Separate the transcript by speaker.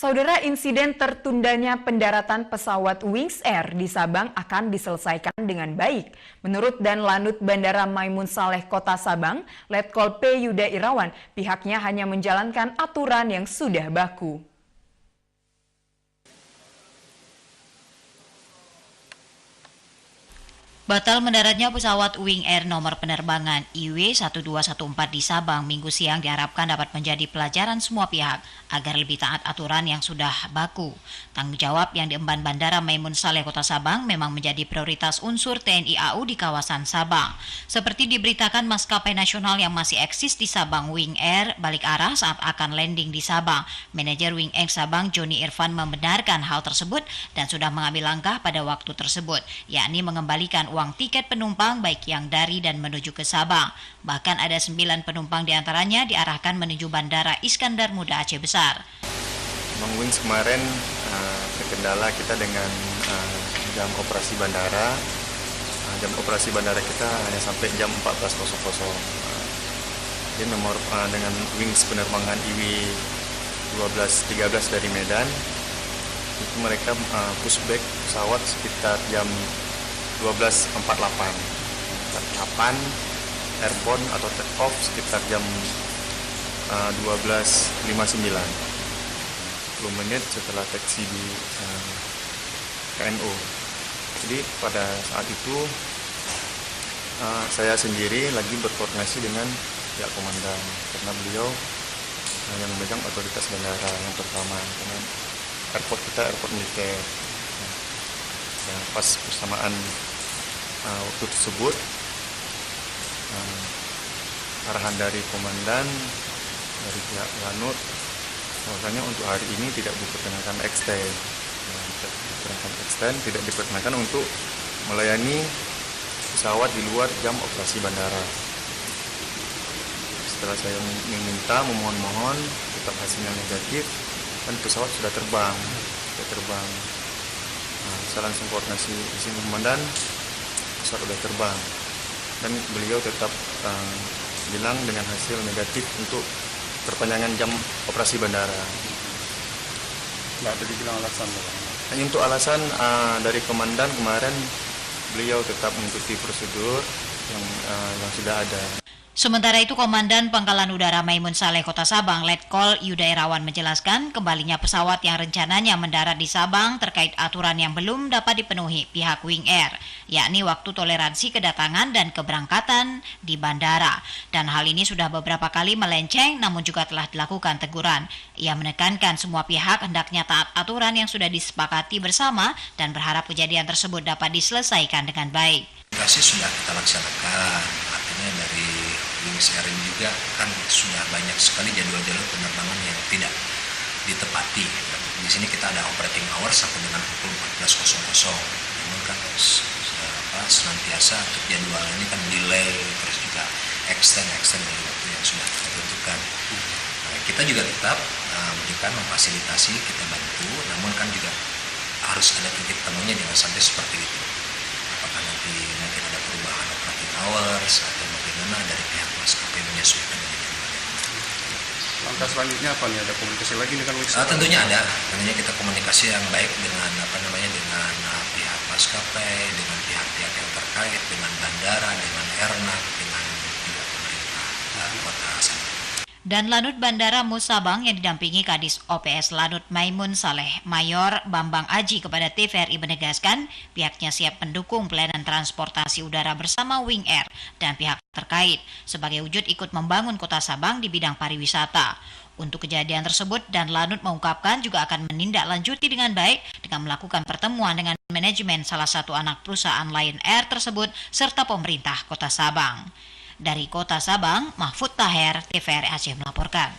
Speaker 1: Saudara, insiden tertundanya pendaratan pesawat Wings Air di Sabang akan diselesaikan dengan baik. Menurut Danlanut Bandara Maimun Saleh Kota Sabang, Letkol P. Yuda Irawan, pihaknya hanya menjalankan aturan yang sudah baku.
Speaker 2: Batal mendaratnya pesawat Wing Air nomor penerbangan IW1214 di Sabang Minggu siang diharapkan dapat menjadi pelajaran semua pihak agar lebih taat aturan yang sudah baku. Tanggung jawab yang diemban Bandara Maimun Saleh Kota Sabang memang menjadi prioritas unsur TNI AU di kawasan Sabang. Seperti diberitakan maskapai nasional yang masih eksis di Sabang, Wing Air balik arah saat akan landing di Sabang. Manajer Wing Air Sabang Joni Irfan membenarkan hal tersebut dan sudah mengambil langkah pada waktu tersebut, yakni mengembalikan uang tiket penumpang baik yang dari dan menuju ke Sabang. Bahkan ada 9 penumpang diantaranya diarahkan menuju Bandara Iskandar Muda Aceh Besar.
Speaker 3: Bang Wings kemarin terkendala kita dengan jam operasi bandara. Jam operasi bandara kita hanya sampai jam 14.00. Jadi nomor dengan Wings penerbangan IW1213 dari Medan, itu mereka pushback pesawat sekitar jam 12.48. Airborne atau take off sekitar jam 12.59. 10 menit setelah taksi di KNO. Jadi pada saat itu saya sendiri lagi berkoordinasi dengan pihak komandan karena beliau yang memegang otoritas bandara yang pertama, karena airport kita airport militer. Pas bersamaan waktu tersebut arahan dari komandan dari pihak Lanut bahwasanya untuk hari ini tidak diperkenankan extend, tidak diperkenankan untuk melayani pesawat di luar jam operasi bandara. Setelah saya memohon tetap hasilnya negatif dan pesawat sudah terbang. Saya langsung koordinasi izin komandan, pesawat sudah terbang dan beliau tetap bilang dengan hasil negatif untuk perpanjangan jam operasi bandara.
Speaker 4: Nggak ada dibilang alasan?
Speaker 3: Hanya untuk alasan dari komandan kemarin beliau tetap mengikuti prosedur yang sudah ada.
Speaker 2: Sementara itu, Komandan Pangkalan Udara Maimun Saleh Kota Sabang, Letkol Yuda Irawan menjelaskan kembalinya pesawat yang rencananya mendarat di Sabang terkait aturan yang belum dapat dipenuhi pihak Wing Air, yakni waktu toleransi kedatangan dan keberangkatan di bandara. Dan hal ini sudah beberapa kali melenceng namun juga telah dilakukan teguran. Ia menekankan semua pihak hendaknya taat aturan yang sudah disepakati bersama dan berharap kejadian tersebut dapat diselesaikan dengan baik.
Speaker 5: Sudah kita laksanakan, artinya dari Wings Air juga kan sudah banyak sekali jadwal-jadwal penerbangan yang tidak ditepati. Di sini kita ada operating hours sampai dengan pukul 14.00. Namun kan senantiasa untuk jadwal ini kan delay, terus juga extend dari waktu yang sudah kita tentukan. Kita juga tetap memberikan memfasilitasi, kita bantu, namun kan juga harus ada titik temunya, jangan sampai seperti itu. Apakah nanti mungkin ada perubahan operating hours atau bagaimana dari pihak maskapai menyesuaikan dengan jadwal.
Speaker 4: Langkah selanjutnya apa nih? Ada komunikasi lagi nih kan?
Speaker 5: Tentunya ada. Tentunya kita komunikasi yang baik dengan dengan pihak maskapai, dengan pihak-pihak yang terkait, dengan bandara, dengan Airnav, dengan pihak pemerintah kota Sabang.
Speaker 2: Dan Lanut Bandara Musabang yang didampingi Kadis OPS Lanut Maimun Saleh Mayor Bambang Aji kepada TVRI menegaskan pihaknya siap mendukung pelayanan transportasi udara bersama Wing Air dan pihak terkait sebagai wujud ikut membangun kota Sabang di bidang pariwisata. Untuk kejadian tersebut, dan Lanut mengungkapkan juga akan menindaklanjuti dengan baik dengan melakukan pertemuan dengan manajemen salah satu anak perusahaan Lion Air tersebut serta pemerintah kota Sabang. Dari Kota Sabang, Mahfud Taher, TVRI Aceh melaporkan.